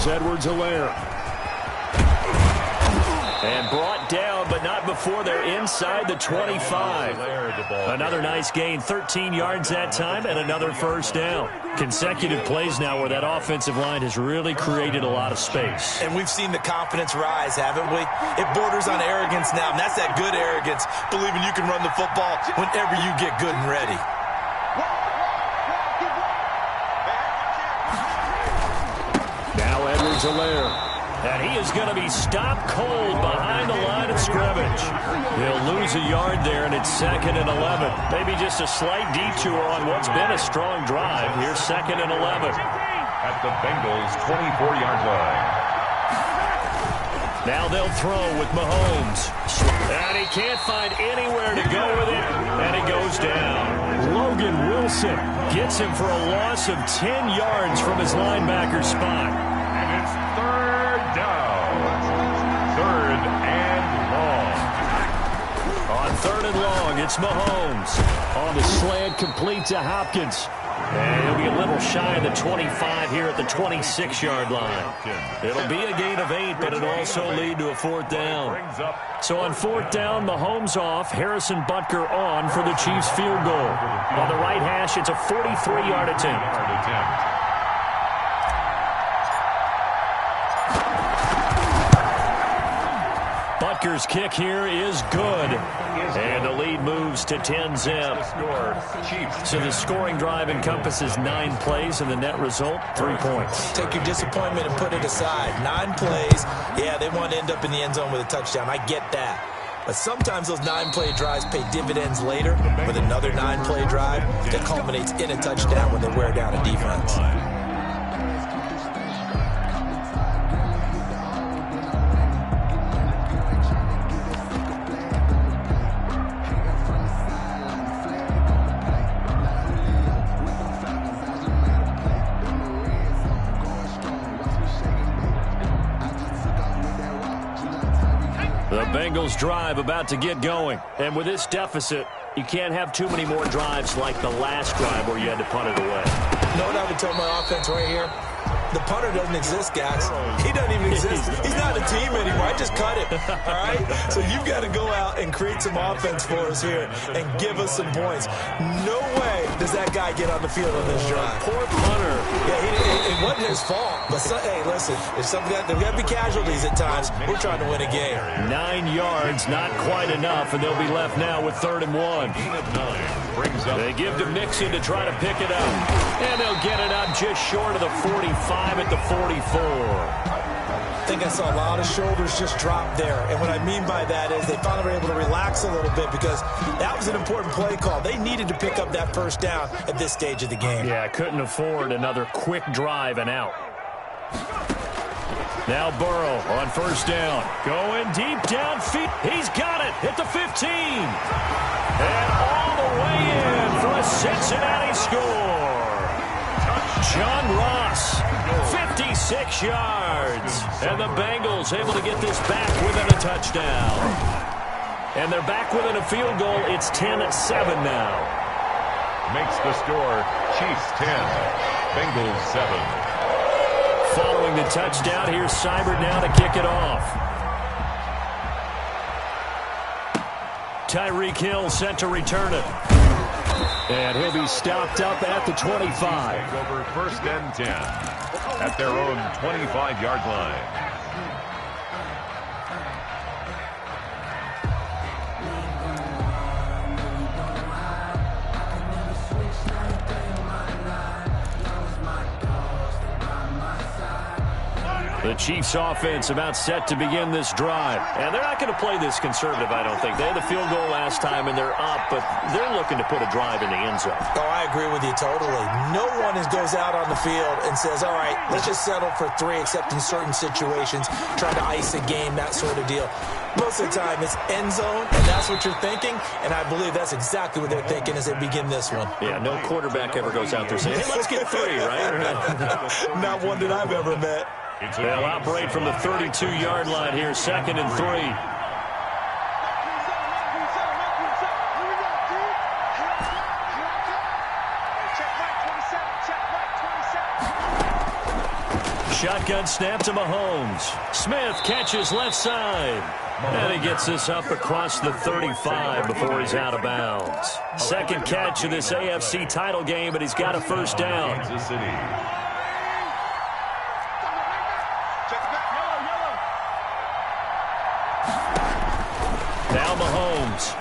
Here's Edwards-Helaire. And brought down, but not before they're inside the 25. Another nice gain, 13 yards that time, and another first down. Consecutive plays now where that offensive line has really created a lot of space. And we've seen the confidence rise, haven't we? It borders on arrogance now, and that's that good arrogance, believing you can run the football whenever you get good and ready. Now Edwards-Helaire. And he is going to be stopped cold behind the line of scrimmage. He'll lose a yard there, and it's 2nd and 11. Maybe just a slight detour on what's been a strong drive. Here's 2nd and 11. At the Bengals' 24-yard line. Now they'll throw with Mahomes. And he can't find anywhere to go with it, and it goes down. Logan Wilson gets him for a loss of 10 yards from his linebacker spot. And it's 3rd down. 3rd and long. On 3rd and long, it's Mahomes. On the slant, complete to Hopkins. And he'll be a little shy of the 25 here at the 26-yard line. It'll be a gain of 8, but it'll also lead to a 4th down. So on 4th down, Mahomes off, Harrison Butker on for the Chiefs field goal. On the right hash, it's a 43-yard attempt. Butker's kick here is good. And the lead moves to 10-zip. So the scoring drive encompasses 9 plays, and the net result, 3 points. Take your disappointment and put it aside. 9 plays. Yeah, they want to end up in the end zone with a touchdown. I get that. But sometimes those 9-play drives pay dividends later with another 9-play drive that culminates in a touchdown when they wear down a defense. The Bengals drive about to get going. And with this deficit, you can't have too many more drives like the last drive where you had to punt it away. No doubt to tell my offense right here. The punter doesn't exist, guys. He doesn't even exist. He's not a team anymore. I just cut him. All right? So you've got to go out and create some offense for us here and give us some points. No way does that guy get on the field on this drive. Poor punter. Yeah, it wasn't his fault. But, hey, listen, there's got to be casualties at times. We're trying to win a game. 9 yards, not quite enough, and they'll be left now with 3rd and 1. They give to Mixon to try to pick it up. And they'll get it up just short of the 45 at the 44. I think I saw a lot of shoulders just drop there. And what I mean by that is they finally were able to relax a little bit because that was an important play call. They needed to pick up that first down at this stage of the game. Yeah, couldn't afford another quick drive and out. Now Burrow on 1st down. Going deep downfield. He's got it at the 15. And all the way in for a Cincinnati score. John Ross, 56 yards. And the Bengals able to get this back within a touchdown. And they're back within a field goal. It's 10-7 now. Makes the score Chiefs 10, Bengals 7. Following the touchdown, here's Seibert now to kick it off. Tyreek Hill set to return it. And he'll be stopped up at the 25. Over 1st and 10 at their own 25-yard line. The Chiefs offense about set to begin this drive. And they're not going to play this conservative, I don't think. They had the field goal last time, and they're up, but they're looking to put a drive in the end zone. Oh, I agree with you totally. No one goes out on the field and says, all right, let's just settle for 3, except in certain situations, trying to ice a game, that sort of deal. Most of the time, it's end zone, and that's what you're thinking, and I believe that's exactly what they're thinking as they begin this one. Yeah, no quarterback ever goes out there saying, hey, let's get 3, right? Not one that I've ever met. They'll operate from the 32-yard line here, 2nd and 3. shotgun snap to Mahomes. Smith catches left side. And he gets this up across the 35 before he's out of bounds. Second catch of this AFC title game, and he's got a first down. Now Mahomes.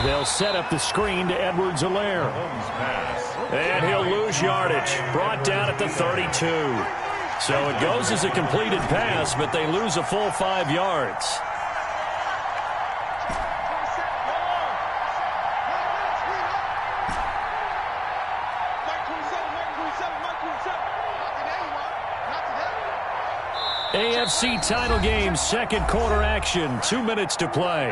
They'll set up the screen to Edwards-Helaire. And he'll lose yardage. Brought down at the 32. So it goes as a completed pass, but they lose a full 5 yards. AFC title game, second quarter action. 2 minutes to play.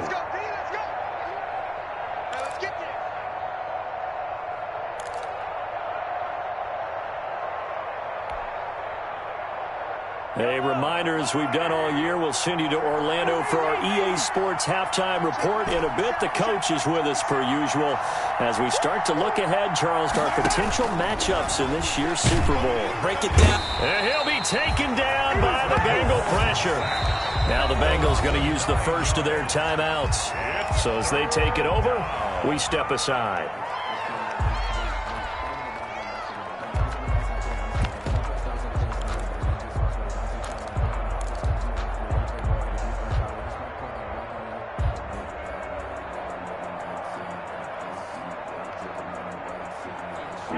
A reminder, as we've done all year, we'll send you to Orlando for our EA Sports halftime report in a bit. The coach is with us per usual as we start to look ahead, Charles, to our potential matchups in this year's Super Bowl. Break it down. And he'll be taken down by the Bengal pressure. Now the Bengals going to use the first of their timeouts. So as they take it over, we step aside.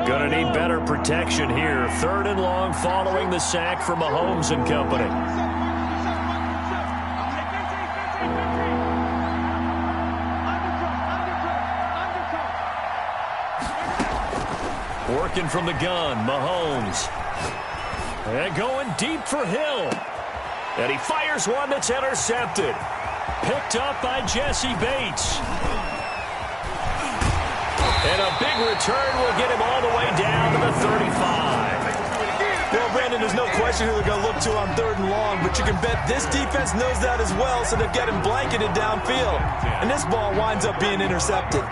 Going to need better protection here. 3rd and long following the sack from Mahomes and company. Working from the gun, Mahomes. And going deep for Hill. And he fires one that's intercepted. Picked up by Jesse Bates. And a big return will get him all the way down to the 35. Well, Brandon, there's no question who they're going to look to on 3rd and long, but you can bet this defense knows that as well, so they've got him blanketed downfield. And this ball winds up being intercepted.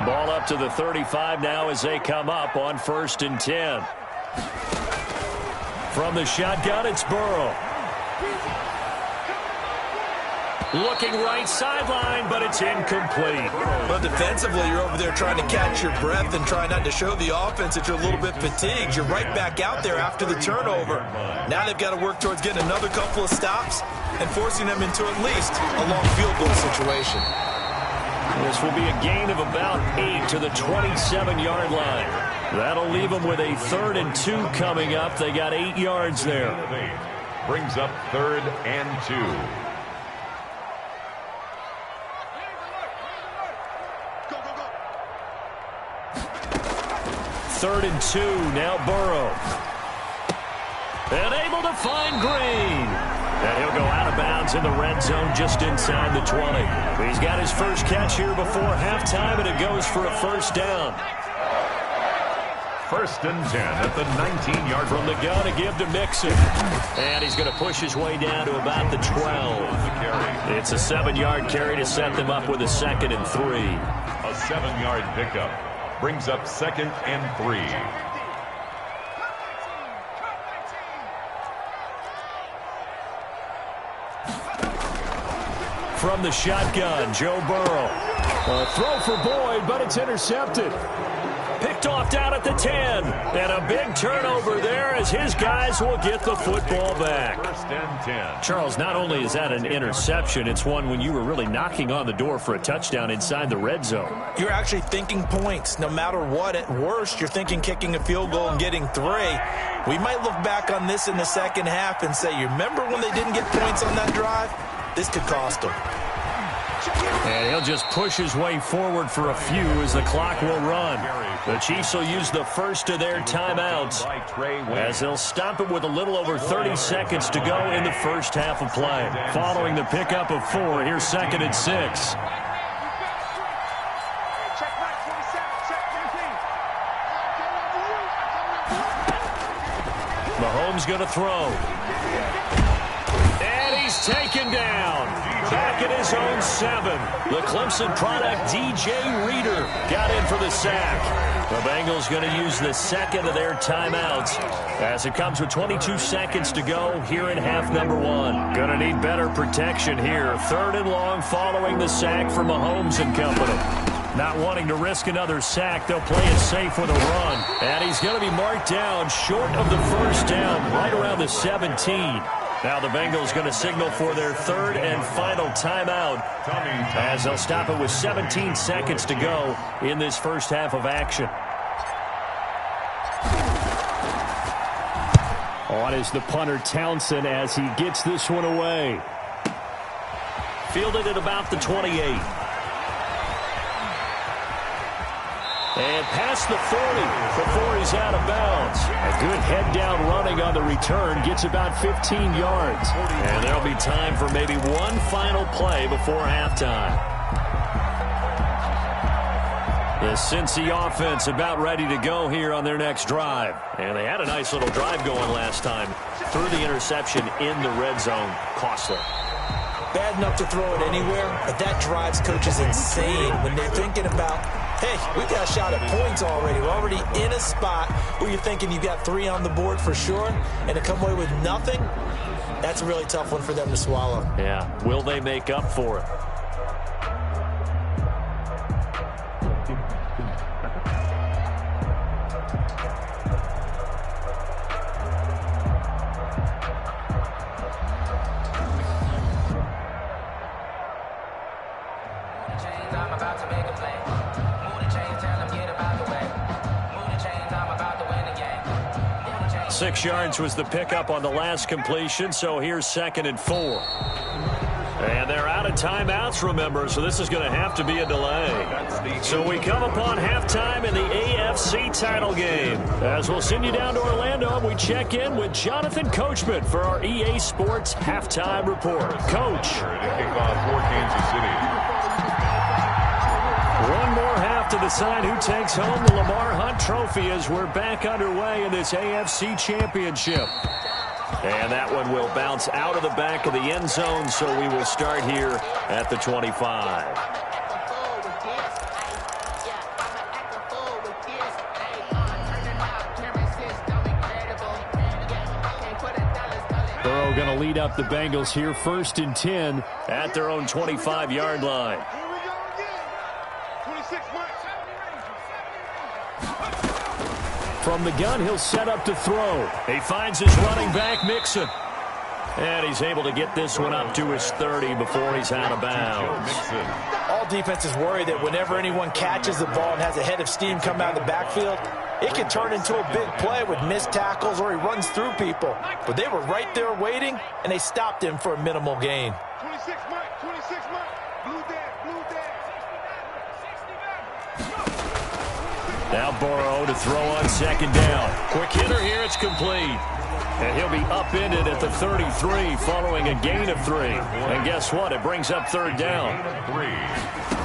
Ball up to the 35 now as they come up on 1st and 10. From the shotgun, it's Burrow. Looking right sideline, but it's incomplete. Well, defensively, you're over there trying to catch your breath and try not to show the offense that you're a little bit fatigued. You're right back out there after the turnover. Now they've got to work towards getting another couple of stops and forcing them into at least a long field goal situation. This will be a gain of about 8 to the 27-yard line. That'll leave them with a 3rd and 2 coming up. They got 8 yards there. Brings up 3rd and 2. 3rd and 2, now Burrow. And able to find Green. And he'll go out of bounds in the red zone just inside the 20. He's got his first catch here before halftime, and it goes for a first down. 1st and 10 at the 19-yard from the gun to give to Mixon. And he's going to push his way down to about the 12. It's a 7-yard carry to set them up with a 2nd and 3. A 7-yard pickup brings up 2nd and 3. From the shotgun, Joe Burrow. A throw for Boyd, but it's intercepted. Picked off down at the 10. And a big turnover there as his guys will get the football back. 1st and 10. Charles, not only is that an interception, it's one when you were really knocking on the door for a touchdown inside the red zone. You're actually thinking points. No matter what, at worst, you're thinking kicking a field goal and getting 3. We might look back on this in the second half and say, you remember when they didn't get points on that drive? This could cost them. And he'll just push his way forward for a few as the clock will run. The Chiefs will use the first of their timeouts as they'll stop it with a little over 30 seconds to go in the first half of play. Following the pickup of 4, here's 2nd and 6. Mahomes going to throw. And he's taken down. Back at his own 7. The Clemson product, DJ Reader, got in for the sack. The Bengals going to use the second of their timeouts as it comes with 22 seconds to go here in half number 1. Going to need better protection here. 3rd and long following the sack from Mahomes and company. Not wanting to risk another sack, they'll play it safe with a run. And he's going to be marked down short of the first down, right around the 17. Now the Bengals going to signal for their 3rd and final timeout as they'll stop it with 17 seconds to go in this first half of action. On is the punter Townsend as he gets this one away. Fielded at about the 28. And past the 40 before he's out of bounds. A good head-down running on the return. Gets about 15 yards. And there'll be time for maybe one final play before halftime. The Cincy offense about ready to go here on their next drive. And they had a nice little drive going last time. Threw the interception in the red zone. Costly. Bad enough to throw it anywhere, but that drives coaches insane when they're thinking about, hey, we got a shot at points already. We're already in a spot where you're thinking you got 3 on the board for sure, and to come away with nothing, that's a really tough one for them to swallow. Yeah, will they make up for it? I'm about to make a play. Move the chains, tell them get about the way. Move the chains, I'm about to win the game. 6 yards was the pickup on the last completion, so here's 2nd and 4. And they're out of timeouts, remember, so this is going to have to be a delay. So we come upon halftime in the AFC title game. As we'll send you down to Orlando, we check in with Jonathan Coachman for our EA Sports Halftime Report. Coach. Kickoff for Kansas City. One more half to decide who takes home the Lamar Hunt Trophy as we're back underway in this AFC Championship. And that one will bounce out of the back of the end zone, so we will start here at the 25. Burrow going to lead up the Bengals here, 1st and 10 at their own 25-yard line. From the gun, he'll set up to throw. He finds his running back, Mixon. And he's able to get this one up to his 30 before he's out of bounds. All defenses worry that whenever anyone catches the ball and has a head of steam come out of the backfield, it can turn into a big play with missed tackles or he runs through people. But they were right there waiting, and they stopped him for a minimal gain. 26 Mike, blue dead. Now Burrow to throw on 2nd down. Quick hitter here, it's complete. And he'll be upended at the 33 following a gain of 3. And guess what? It brings up 3rd down. 3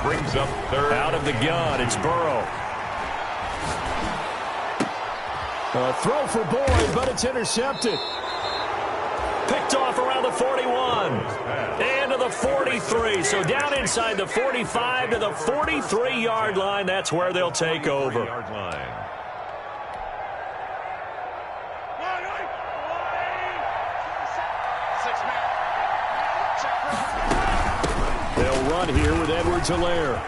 brings up 3rd. Out of the gun, it's Burrow. A throw for Boyd, but it's intercepted. Picked off around the 41. And to the 43. So down inside the 45 to the 43-yard line. That's where they'll take over. They'll run here with Edwards-Helaire.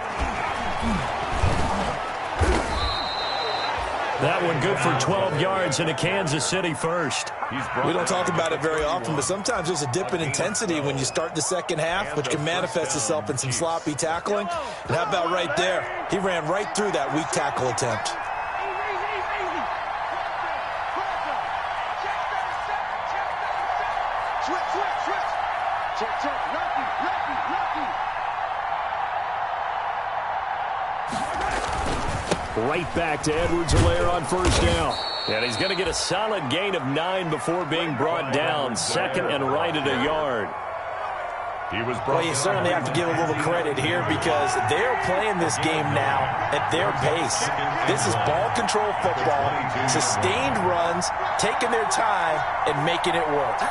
That one good for 12 yards into Kansas City first. We don't talk about it very often, but sometimes there's a dip in intensity when you start the second half, which can manifest itself in some sloppy tackling. And how about right there? He ran right through that weak tackle attempt. Right back to Edwards-Helaire on 1st down. And he's going to get a solid gain of 9 before being brought down. 2nd and right at a yard. Well, you certainly have to give a little credit here because they're playing this game now at their pace. This is ball control football, sustained runs, taking their time, and making it work.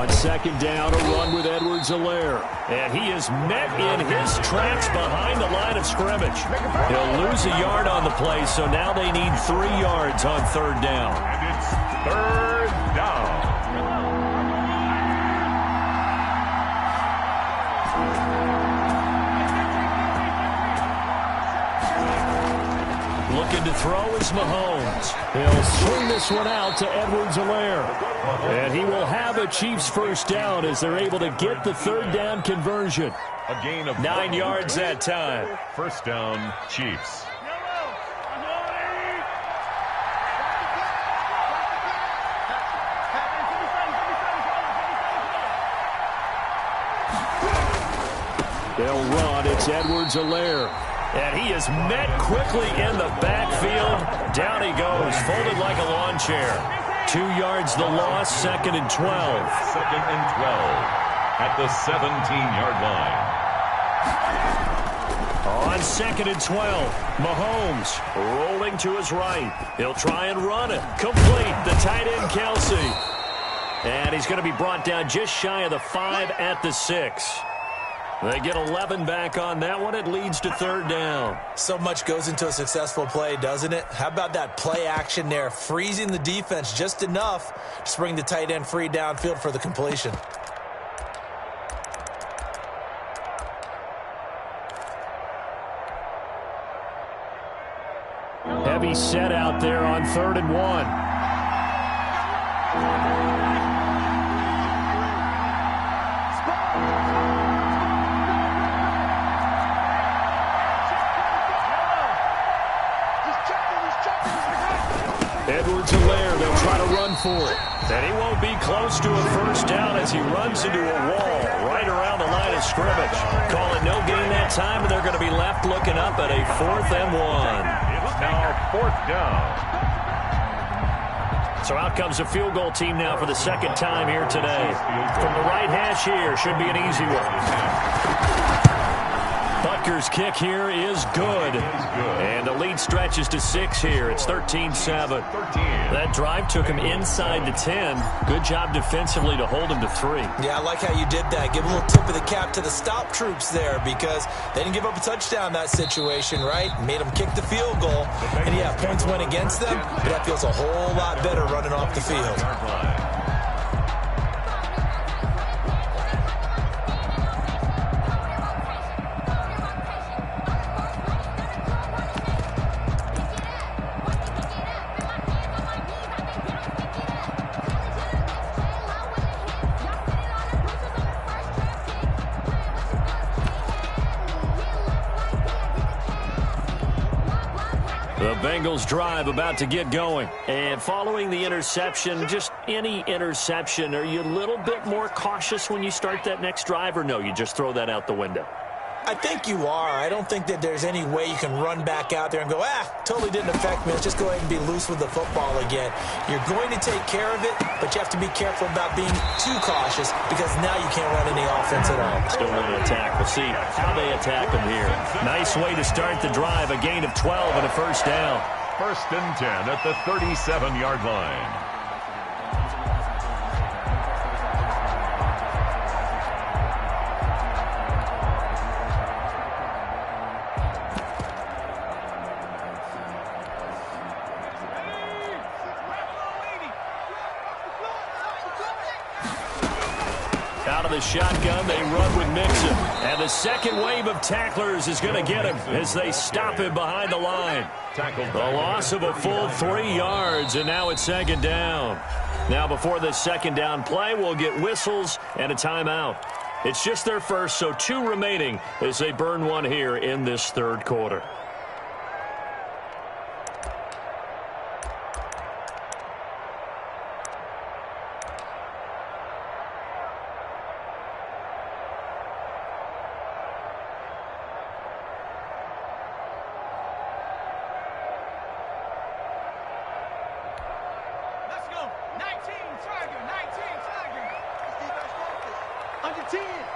On second down, a run with Edwards-Helaire. And he is met in his tracks behind the line of scrimmage. He'll lose a yard on the play, so now they need 3 yards on third down. And it's third down. Looking to throw is Mahomes. He'll swing this one out to Edwards-Helaire. And he will have a Chiefs first down as they're able to get the third down conversion. A gain of 9 yards that time. First down, Chiefs. They'll run. It's Edwards-Helaire. And he is met quickly in the backfield. Down he goes, folded like a lawn chair. 2 yards the loss, 2nd and 12. Second and 12 at the 17-yard line. On 2nd and 12, Mahomes rolling to his right. He'll try and run it. Complete, the tight end, Kelsey. And he's going to be brought down just shy of the 5 at the 6. They get 11 back on that one. It leads to third down. So much goes into a successful play, doesn't it? How about that play action there? Freezing the defense just enough to bring the tight end free downfield for the completion. Heavy set out there on 3rd and 1. Edwards-Helaire, they'll try to run for it. And he won't be close to a first down as he runs into a wall right around the line of scrimmage. Call it no gain that time, and they're going to be left looking up at a 4th and 1. It's now 4th down. So out comes a field goal team now for the second time here today. From the right hash here, should be an easy one. Butker's kick here is good. And the lead stretches to 6 here. It's 13-7. That drive took him inside the 10. Good job defensively to hold him to 3. Yeah, I like how you did that. Give a little tip of the cap to the stop troops there because they didn't give up a touchdown in that situation, right? Made them kick the field goal. And, yeah, points went against them, but that feels a whole lot better running off the field. The Bengals drive about to get going. And following the interception, just any interception, are you a little bit more cautious when you start that next drive, or no, you just throw that out the window? I think you are. I don't think that there's any way you can run back out there and go, totally didn't affect me. Let's just go ahead and be loose with the football again. You're going to take care of it, but you have to be careful about being too cautious because now you can't run any offense at all. Still want to attack. We'll see how they attack them here. Nice way to start the drive. A gain of 12 and a first down. 1st and 10 at the 37-yard line. Out of the shotgun, they run with Mixon. And the second wave of tacklers is going to get him as they stop him behind the line. The loss of a full 3 yards, and now it's 2nd down. Now before this 2nd down play, we'll get whistles and a timeout. It's just their first, so 2 remaining as they burn one here in this 3rd quarter.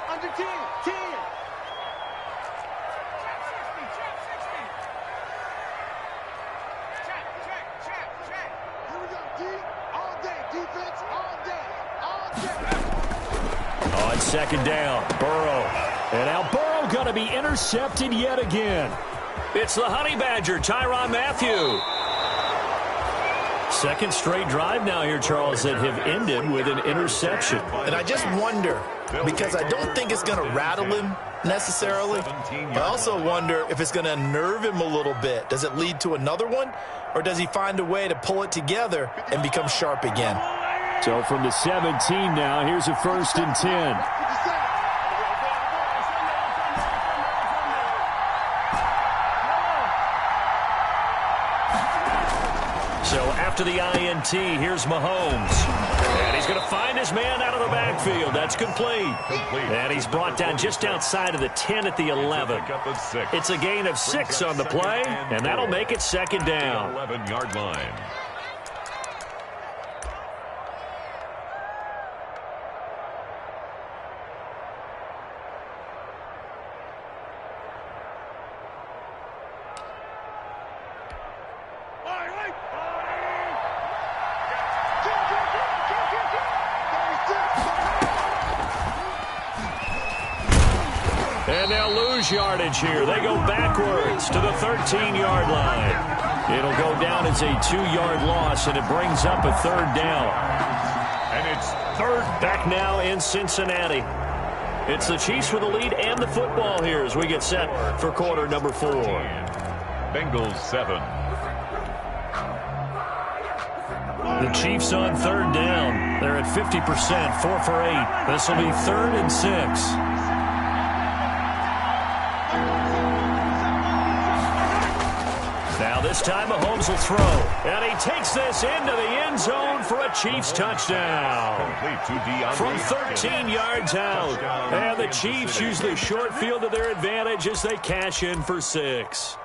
Under 10, 10. Here we go, D. All day. Defense, all day. All day. second down. Burrow. And now Burrow going to be intercepted yet again. It's the Honey Badger, Tyrann Mathieu. Second straight drive now here, Charles, that have ended with an interception. And I just wonder, because I don't think it's going to rattle him necessarily. I also wonder if it's going to unnerve him a little bit. Does it lead to another one? Or does he find a way to pull it together and become sharp again? So from the 17 now, here's a 1st and 10. So after the INT, here's Mahomes. And he's going to find his man out of the backfield. That's complete. And he's brought down just outside of the 10 at the 11. It's a gain of 6 on the play, and that'll make it second down. 11-yard line. And they'll lose yardage here. They go backwards to the 13-yard line. It'll go down as a 2-yard loss, and it brings up a 3rd down. And it's 3rd back now in Cincinnati. It's the Chiefs with the lead and the football here as we get set for quarter number 4. Bengals 7. The Chiefs on 3rd down. They're at 50%, 4 for 8. This will be 3rd and 6. Now this time Mahomes will throw. And he takes this into the end zone for a Chiefs touchdown. From 13 yards out. And the Chiefs use the short field to their advantage as they cash in for 6.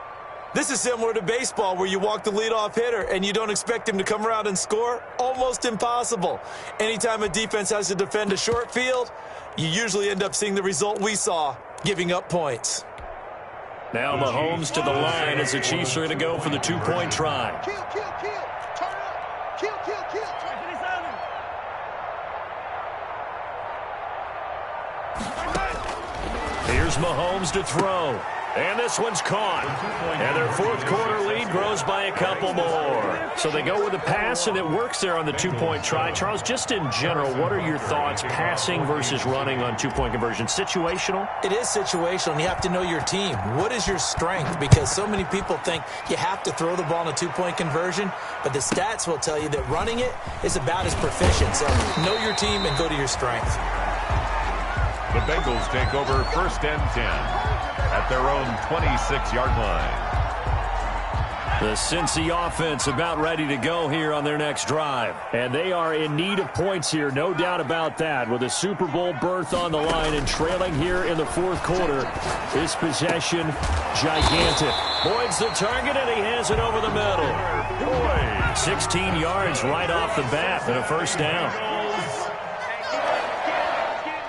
This is similar to baseball where you walk the leadoff hitter and you don't expect him to come around and score. Almost impossible. Anytime a defense has to defend a short field, you usually end up seeing the result we saw, giving up points. Now Mahomes to the line as the Chiefs are going to go for the 2-point try. Kill, kill, kill. Turn up. Kill, kill, kill. Here's Mahomes to throw. And this one's caught. And their 4th quarter lead grows by a couple more. So they go with a pass, and it works there on the 2-point try. Charles, just in general, what are your thoughts, passing versus running on 2-point conversion? Situational? It is situational, and you have to know your team. What is your strength? Because so many people think you have to throw the ball in a 2-point conversion, but the stats will tell you that running it is about as proficient. So know your team and go to your strength. The Bengals take over 1st and 10 at their own 26-yard line. The Cincy offense about ready to go here on their next drive. And they are in need of points here, no doubt about that, with a Super Bowl berth on the line and trailing here in the 4th quarter. This possession, gigantic. Boyd's the target, and he has it over the middle. Boyd, 16 yards right off the bat and a 1st down.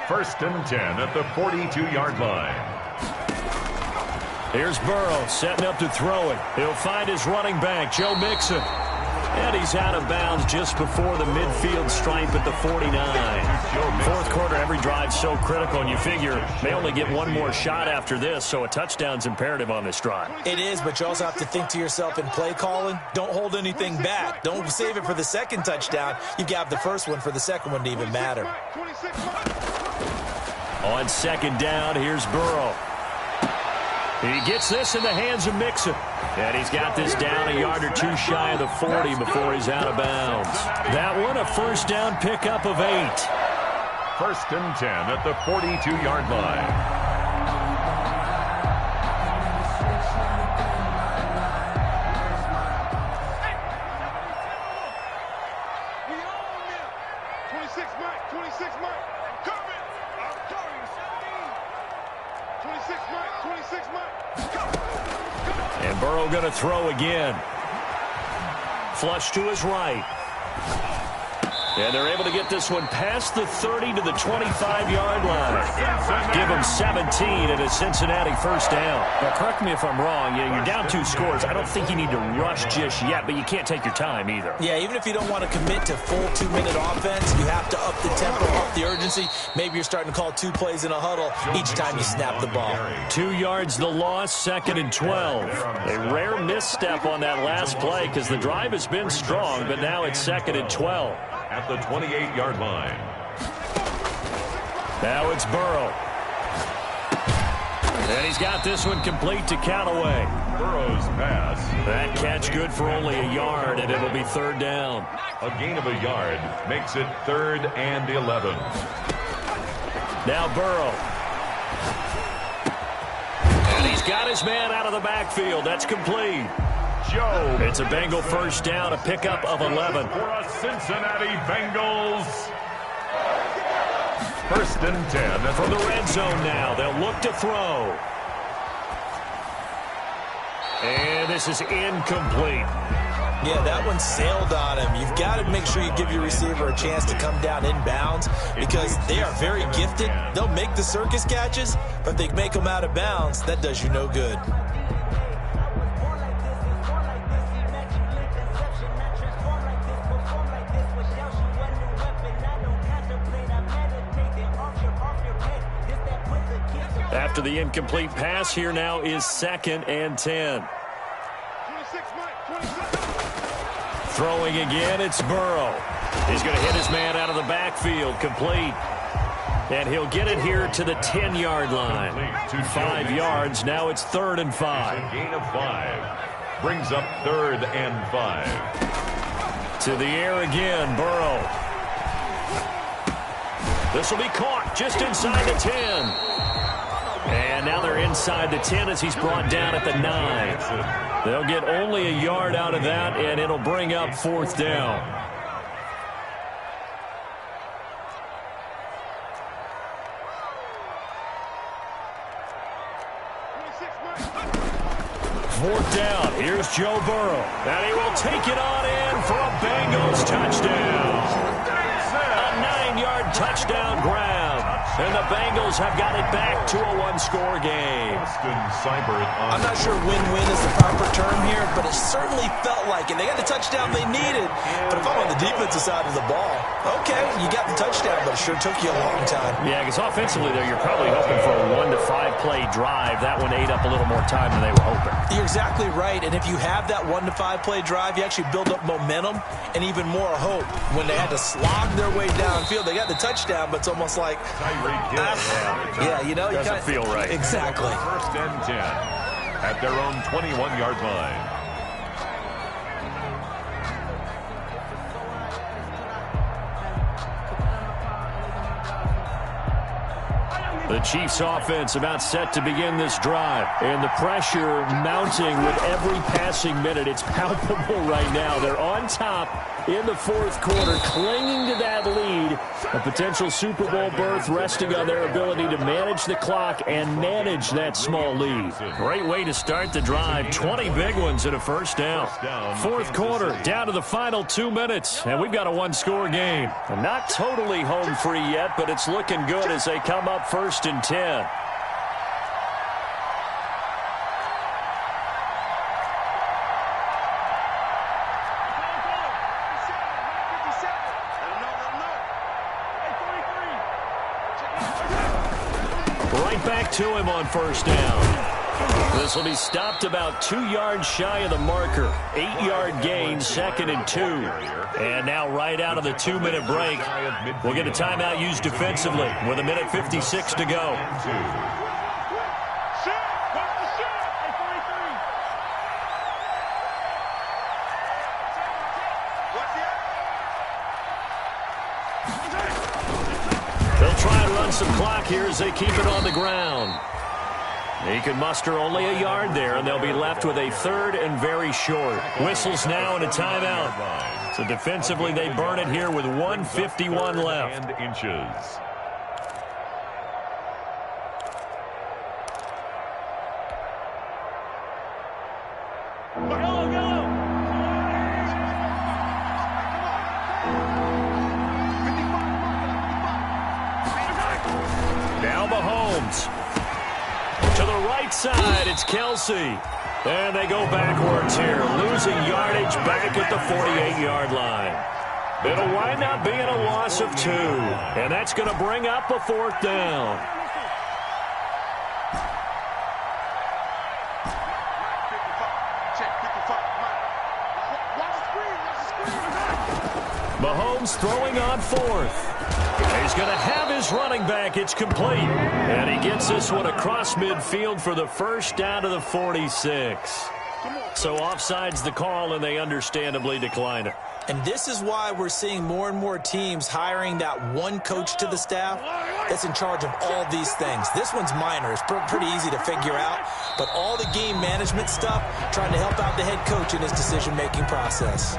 1st and 10 at the 42-yard line. Here's Burrow setting up to throw it. He'll find his running back, Joe Mixon. And he's out of bounds just before the midfield stripe at the 49. 4th quarter, every drive so critical, and you figure they only get one more shot after this, so a touchdown's imperative on this drive. It is, but you also have to think to yourself in play calling, don't hold anything back. Don't save it for the 2nd touchdown. You got the 1st one for the 2nd one to even matter. On 2nd down, here's Burrow. He gets this in the hands of Mixon. And he's got this down a yard or 2 shy of the 40 before he's out of bounds. That one, a 1st down pickup of 8. 1st and 10 at the 42-yard line. And Burrow going to throw again. Flush to his right. And they're able to get this one past the 30 to the 25-yard line. Give them 17 and a Cincinnati first down. Well, correct me if I'm wrong. You're down 2 scores. I don't think you need to rush just yet, but you can't take your time either. Yeah, even if you don't want to commit to full 2-minute offense, you have to up the tempo, up the urgency. Maybe you're starting to call 2 plays in a huddle each time you snap the ball. 2 yards the loss, 2nd and 12. A rare misstep on that last play because the drive has been strong, but now it's 2nd and 12. At the 28-yard line. Now it's Burrow. And he's got this one complete to Callaway. Burrow's pass. That catch good for only a yard, and it'll be 3rd down. A gain of a yard makes it 3rd and 11. Now Burrow. And he's got his man out of the backfield. That's complete. Joe. It's a Bengal first down, a pickup of 11. For a Cincinnati Bengals. 1st and 10. From the red zone now. They'll look to throw. And this is incomplete. Yeah, that one sailed on him. You've got to make sure you give your receiver a chance to come down inbounds because they are very gifted. They'll make the circus catches, but if they make them out of bounds, that does you no good. After the incomplete pass, here now is 2nd and 10. Throwing again, it's Burrow. He's going to hit his man out of the backfield, complete. And he'll get it here to the 10-yard line. 5 yards, now it's 3rd and 5. A gain of 5. Brings up 3rd and 5. To the air again, Burrow. This will be caught just inside the 10. And now they're inside the 10 as he's brought down at the 9. They'll get only a yard out of that, and it'll bring up 4th down. Fourth down. Here's Joe Burrow. And he will take it on in for a Bengals touchdown. A 9-yard touchdown grab. And the Bengals have got it back to a 1-score game. I'm not sure win-win is the proper term here, but it certainly felt like it. They got the touchdown they needed. But if I'm on the defensive side of the ball, okay, you got the touchdown, but it sure took you a long time. Yeah, because offensively, though, you're probably hoping for a 1 to 5 play drive. That one ate up a little more time than they were hoping. You're exactly right, and if you have that 1 to 5 play drive, you actually build up momentum and even more hope. When they had to slog their way downfield, they got the touchdown, but it's almost like, yeah, you know, doesn't feel right. Exactly. 1st and 10 at their own 21-yard line. The Chiefs offense about set to begin this drive. And the pressure mounting with every passing minute. It's palpable right now. They're on top in the 4th quarter, clinging to that lead. A potential Super Bowl berth resting on their ability to manage the clock and manage that small lead. Great way to start the drive. 20 big ones and a first down. 4th quarter, down to the final 2 minutes. And we've got a 1-score game. Not totally home free yet, but it's looking good as they come up 1st and 10. Right back to him on 1st down. This will be stopped about 2 yards shy of the marker. 8-yard gain, 2nd and 2. And now right out of the 2-minute break, we'll get a timeout used defensively with 1:56 to go. They'll try and run some clock here as they keep it on the ground. He can muster only a yard there, and they'll be left with a 3rd and very short. Whistles now and a timeout. So defensively, they burn it here with 1:51 left. And inches. Mahomes. To the right side, it's Kelsey. And they go backwards here, losing yardage back at the 48-yard line. It'll wind up being a loss of 2, and that's going to bring up a 4th down. Mahomes throwing on 4th. He's going to have his running back. It's complete. And he gets this one across midfield for the first down to the 46. So offside's the call, and they understandably decline it. And this is why we're seeing more and more teams hiring that one coach to the staff that's in charge of all these things. This one's minor. It's pretty easy to figure out. But all the game management stuff, trying to help out the head coach in his decision-making process.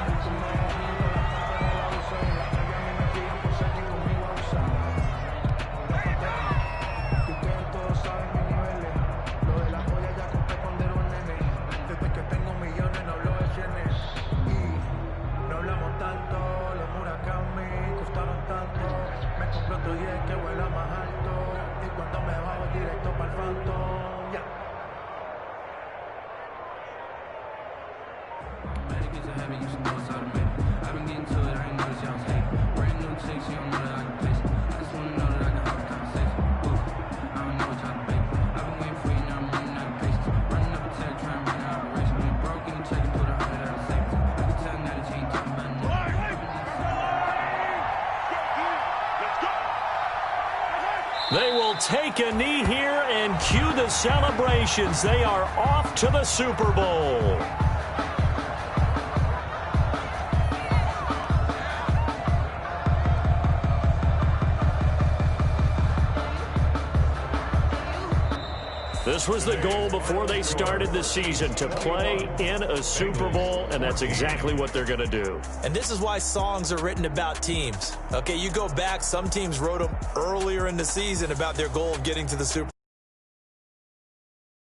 They will take a knee here and cue the celebrations. They are off to the Super Bowl. This was the goal before they started the season, to play in a Super Bowl, and that's exactly what they're going to do. And this is why songs are written about teams. Okay, you go back, some teams wrote them earlier in the season about their goal of getting to the Super Bowl.